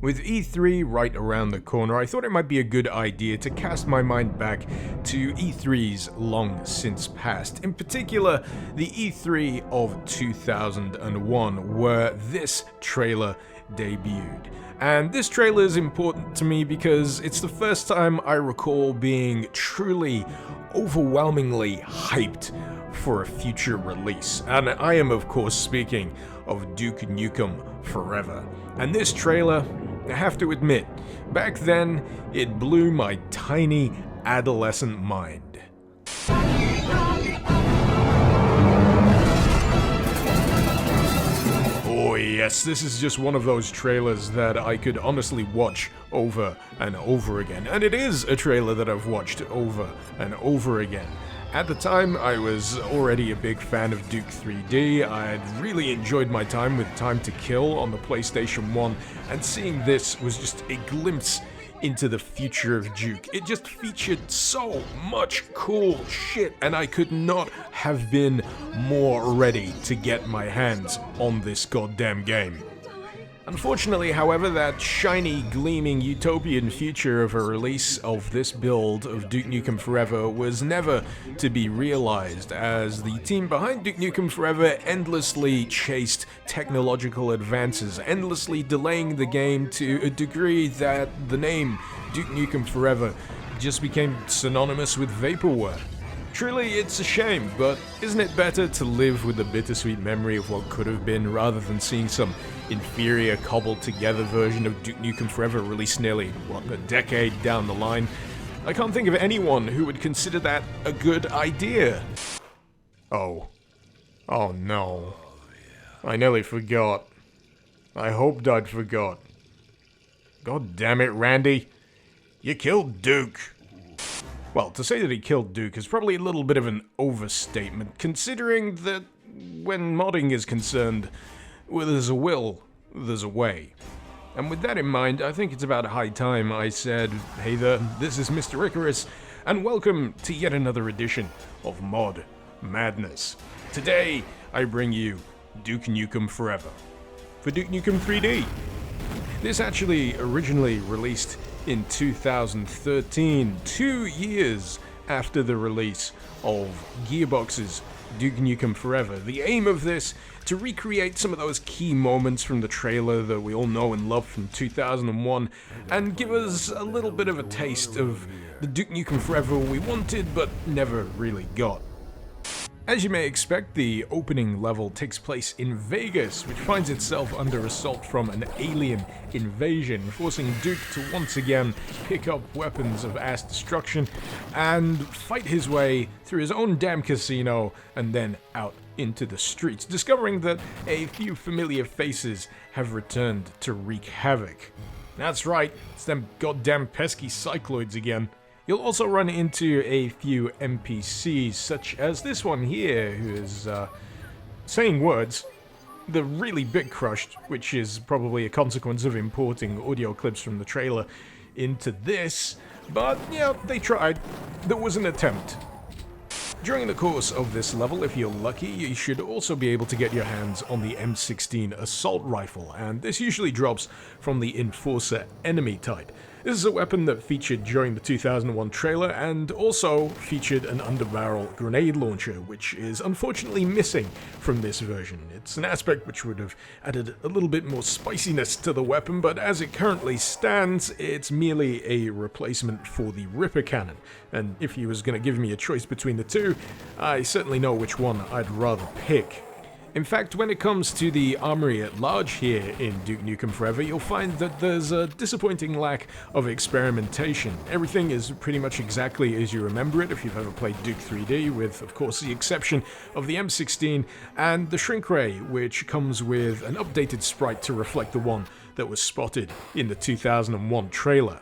With E3 right around the corner, I thought it might be a good idea to cast my mind back to E3's long since past. In particular, the E3 of 2001, where this trailer debuted. And this trailer is important to me because it's the first time I recall being truly, overwhelmingly hyped for a future release. And I am, of course, speaking of Duke Nukem Forever. And this trailer, I have to admit, back then, it blew my tiny adolescent mind. Oh yes, this is just one of those trailers that I could honestly watch over and over again. And it is a trailer that I've watched over and over again. At the time, I was already a big fan of Duke 3D. I had really enjoyed my time with Time to Kill on the PlayStation 1, and seeing this was just a glimpse into the future of Duke. It just featured so much cool shit, and I could not have been more ready to get my hands on this goddamn game. Unfortunately, however, that shiny, gleaming utopian future of a release of this build of Duke Nukem Forever was never to be realized, as the team behind Duke Nukem Forever endlessly chased technological advances, endlessly delaying the game to a degree that the name Duke Nukem Forever just became synonymous with vaporware. Truly, it's a shame, but isn't it better to live with the bittersweet memory of what could have been rather than seeing some inferior, cobbled-together version of Duke Nukem Forever released nearly, a decade down the line? I can't think of anyone who would consider that a good idea. Oh no. I nearly forgot. I hoped I'd forgot. God damn it, Randy. You killed Duke. Well, to say that he killed Duke is probably a little bit of an overstatement, considering that when modding is concerned, where there's a will, there's a way. And with that in mind, I think it's about high time I said, hey there, this is Mr. Icarus, and welcome to yet another edition of Mod Madness. Today, I bring you Duke Nukem Forever, for Duke Nukem 3D. This actually originally released in 2013, 2 years after the release of Gearbox's Duke Nukem Forever. The aim of this, to recreate some of those key moments from the trailer that we all know and love from 2001, and give us a little bit of a taste of the Duke Nukem Forever we wanted but never really got. As you may expect, the opening level takes place in Vegas, which finds itself under assault from an alien invasion, forcing Duke to once again pick up weapons of mass destruction and fight his way through his own damn casino and then out into the streets, discovering that a few familiar faces have returned to wreak havoc. That's right, it's them goddamn pesky cycloids again. You'll also run into a few NPCs, such as this one here, who is saying words. The really big crushed, which is probably a consequence of importing audio clips from the trailer into this, but yeah, they tried. There was an attempt. During the course of this level, if you're lucky, you should also be able to get your hands on the M16 assault rifle, and this usually drops from the Enforcer enemy type. This is a weapon that featured during the 2001 trailer and also featured an underbarrel grenade launcher, which is unfortunately missing from this version. It's an aspect which would have added a little bit more spiciness to the weapon, but as it currently stands, it's merely a replacement for the Ripper cannon. And if you was going to give me a choice between the two, I certainly know which one I'd rather pick. In fact, when it comes to the armory at large here in Duke Nukem Forever, you'll find that there's a disappointing lack of experimentation. Everything is pretty much exactly as you remember it if you've ever played Duke 3D, with, of course, the exception of the M16 and the shrink ray, which comes with an updated sprite to reflect the one that was spotted in the 2001 trailer.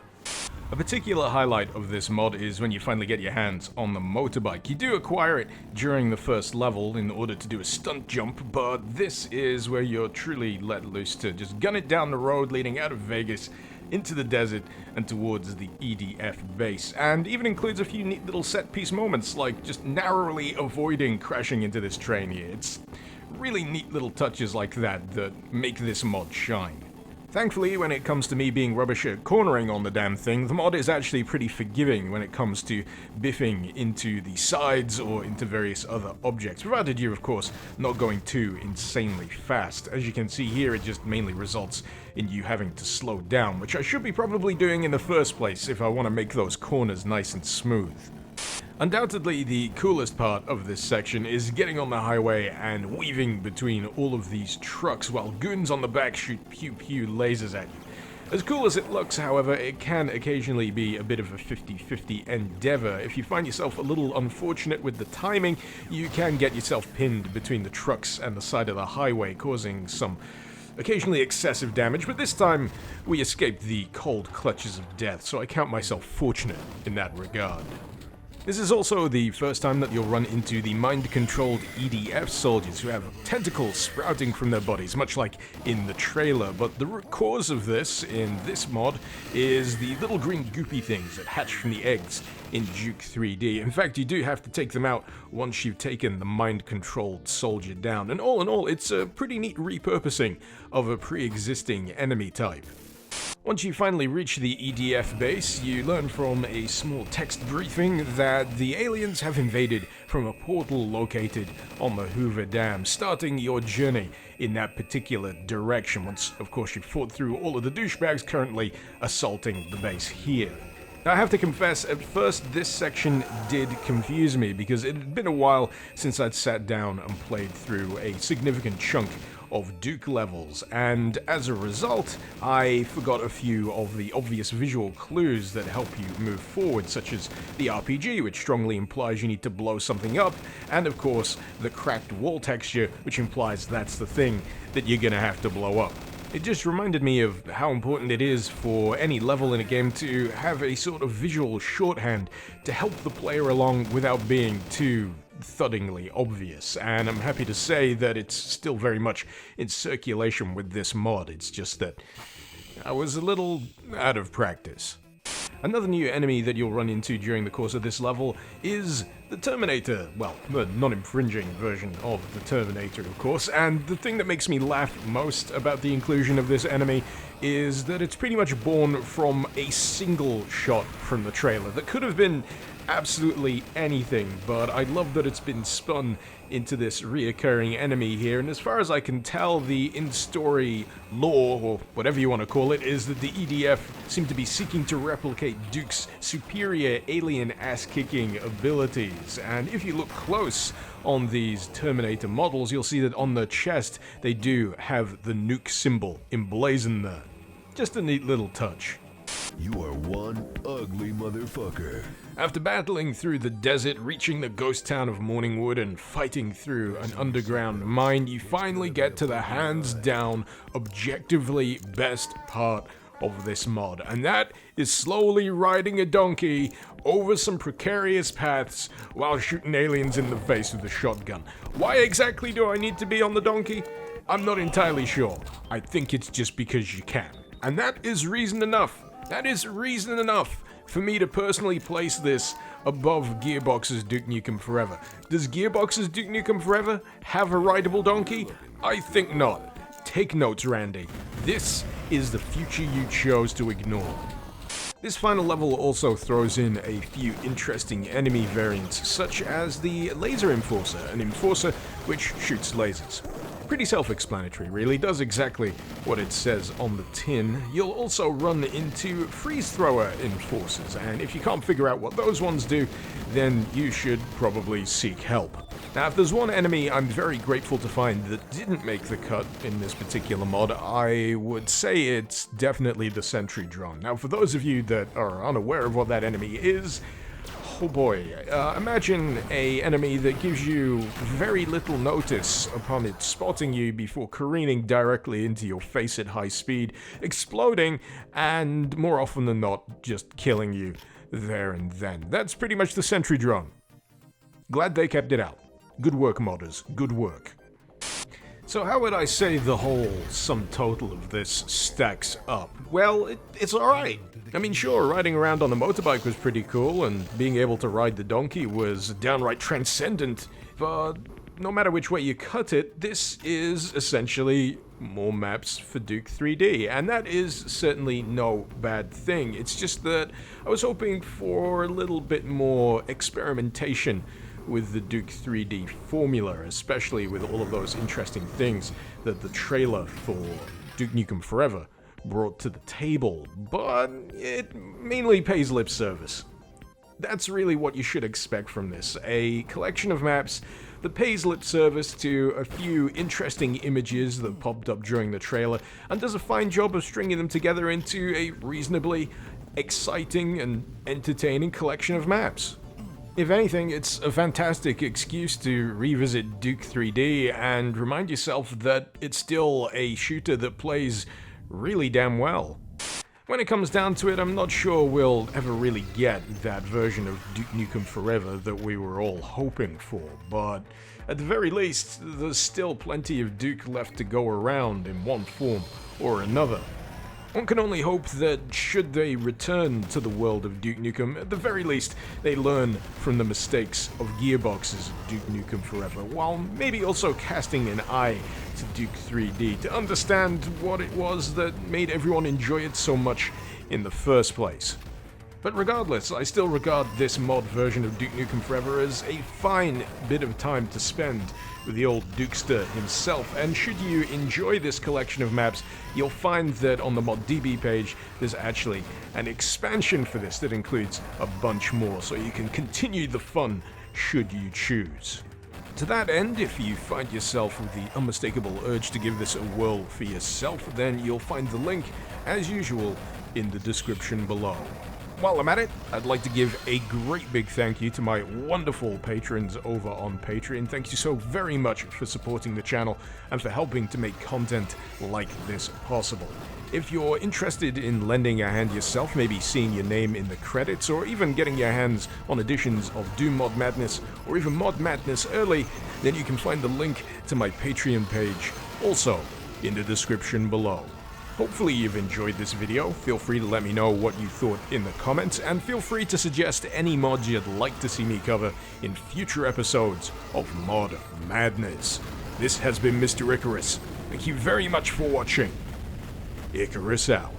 A particular highlight of this mod is when you finally get your hands on the motorbike. You do acquire it during the first level in order to do a stunt jump, but this is where you're truly let loose to just gun it down the road leading out of Vegas into the desert and towards the EDF base, and even includes a few neat little set-piece moments like just narrowly avoiding crashing into this train here. It's really neat little touches like that that make this mod shine. Thankfully, when it comes to me being rubbish at cornering on the damn thing, the mod is actually pretty forgiving when it comes to biffing into the sides or into various other objects, provided you're, of course, not going too insanely fast. As you can see here, it just mainly results in you having to slow down, which I should be probably doing in the first place if I want to make those corners nice and smooth. Undoubtedly, the coolest part of this section is getting on the highway and weaving between all of these trucks while goons on the back shoot pew-pew lasers at you. As cool as it looks, however, it can occasionally be a bit of a 50-50 endeavor. If you find yourself a little unfortunate with the timing, you can get yourself pinned between the trucks and the side of the highway, causing some occasionally excessive damage, but this time we escaped the cold clutches of death, so I count myself fortunate in that regard. This is also the first time that you'll run into the mind-controlled EDF soldiers who have tentacles sprouting from their bodies, much like in the trailer, but the root cause of this, in this mod, is the little green goopy things that hatch from the eggs in Duke 3D. In fact, you do have to take them out once you've taken the mind-controlled soldier down, and all in all, it's a pretty neat repurposing of a pre-existing enemy type. Once you finally reach the EDF base, you learn from a small text briefing that the aliens have invaded from a portal located on the Hoover Dam, starting your journey in that particular direction, once, of course, you've fought through all of the douchebags currently assaulting the base here. Now, I have to confess, at first this section did confuse me because it had been a while since I'd sat down and played through a significant chunk of Duke levels, and as a result, I forgot a few of the obvious visual clues that help you move forward, such as the RPG, which strongly implies you need to blow something up, and of course, the cracked wall texture, which implies that's the thing that you're gonna have to blow up. It just reminded me of how important it is for any level in a game to have a sort of visual shorthand to help the player along without being too thuddingly obvious, and I'm happy to say that it's still very much in circulation with this mod. It's just that I was a little out of practice. Another new enemy that you'll run into during the course of this level is the Terminator, well, the non-infringing version of the Terminator, of course, and the thing that makes me laugh most about the inclusion of this enemy is that it's pretty much born from a single shot from the trailer that could have been absolutely anything, but I love that it's been spun into this reoccurring enemy here, and as far as I can tell, the in-story lore, or whatever you want to call it, is that the EDF seem to be seeking to replicate Duke's superior alien ass-kicking abilities, and if you look close on these Terminator models, you'll see that on the chest they do have the nuke symbol emblazoned there. Just a neat little touch. You are one ugly motherfucker. After battling through the desert, reaching the ghost town of Morningwood, and fighting through an underground mine, you finally get to the hands-down, objectively best part of this mod, and that is slowly riding a donkey over some precarious paths while shooting aliens in the face with a shotgun. Why exactly do I need to be on the donkey? I'm not entirely sure. I think it's just because you can. And that is reason enough. That is reason enough for me to personally place this above Gearbox's Duke Nukem Forever. Does Gearbox's Duke Nukem Forever have a rideable donkey? I think not. Take notes, Randy. This is the future you chose to ignore. This final level also throws in a few interesting enemy variants, such as the Laser Enforcer, an enforcer which shoots lasers. Pretty self-explanatory, really, does exactly what it says on the tin. You'll also run into Freeze Thrower Enforcers, and if you can't figure out what those ones do, then you should probably seek help. Now, if there's one enemy I'm very grateful to find that didn't make the cut in this particular mod, I would say it's definitely the Sentry Drone. Now, for those of you that are unaware of what that enemy is, oh boy, imagine an enemy that gives you very little notice upon it spotting you before careening directly into your face at high speed, exploding, and more often than not, just killing you there and then. That's pretty much the Sentry Drone. Glad they kept it out. Good work, modders. Good work. So how would I say the whole sum total of this stacks up? Well, it's alright. I mean, sure, riding around on the motorbike was pretty cool, and being able to ride the donkey was downright transcendent, but no matter which way you cut it, this is essentially more maps for Duke 3D, and that is certainly no bad thing. It's just that I was hoping for a little bit more experimentation with the Duke 3D formula, especially with all of those interesting things that the trailer for Duke Nukem Forever brought to the table, but it mainly pays lip service. That's really what you should expect from this, a collection of maps that pays lip service to a few interesting images that popped up during the trailer, and does a fine job of stringing them together into a reasonably exciting and entertaining collection of maps. If anything, it's a fantastic excuse to revisit Duke 3D and remind yourself that it's still a shooter that plays really damn well. When it comes down to it, I'm not sure we'll ever really get that version of Duke Nukem Forever that we were all hoping for, but at the very least, there's still plenty of Duke left to go around in one form or another. One can only hope that should they return to the world of Duke Nukem, at the very least, they learn from the mistakes of Gearbox's Duke Nukem Forever, while maybe also casting an eye to Duke 3D to understand what it was that made everyone enjoy it so much in the first place. But regardless, I still regard this mod version of Duke Nukem Forever as a fine bit of time to spend with the old Dukester himself, and should you enjoy this collection of maps, you'll find that on the ModDB page there's actually an expansion for this that includes a bunch more, so you can continue the fun should you choose. To that end, if you find yourself with the unmistakable urge to give this a whirl for yourself, then you'll find the link, as usual, in the description below. While I'm at it, I'd like to give a great big thank you to my wonderful patrons over on Patreon. Thank you so very much for supporting the channel and for helping to make content like this possible. If you're interested in lending a hand yourself, maybe seeing your name in the credits, or even getting your hands on editions of Doom Mod Madness, or even Mod Madness early, then you can find the link to my Patreon page also in the description below. Hopefully you've enjoyed this video. Feel free to let me know what you thought in the comments, and feel free to suggest any mods you'd like to see me cover in future episodes of Mod Madness. This has been Mr. Icarus. Thank you very much for watching. Icarus out.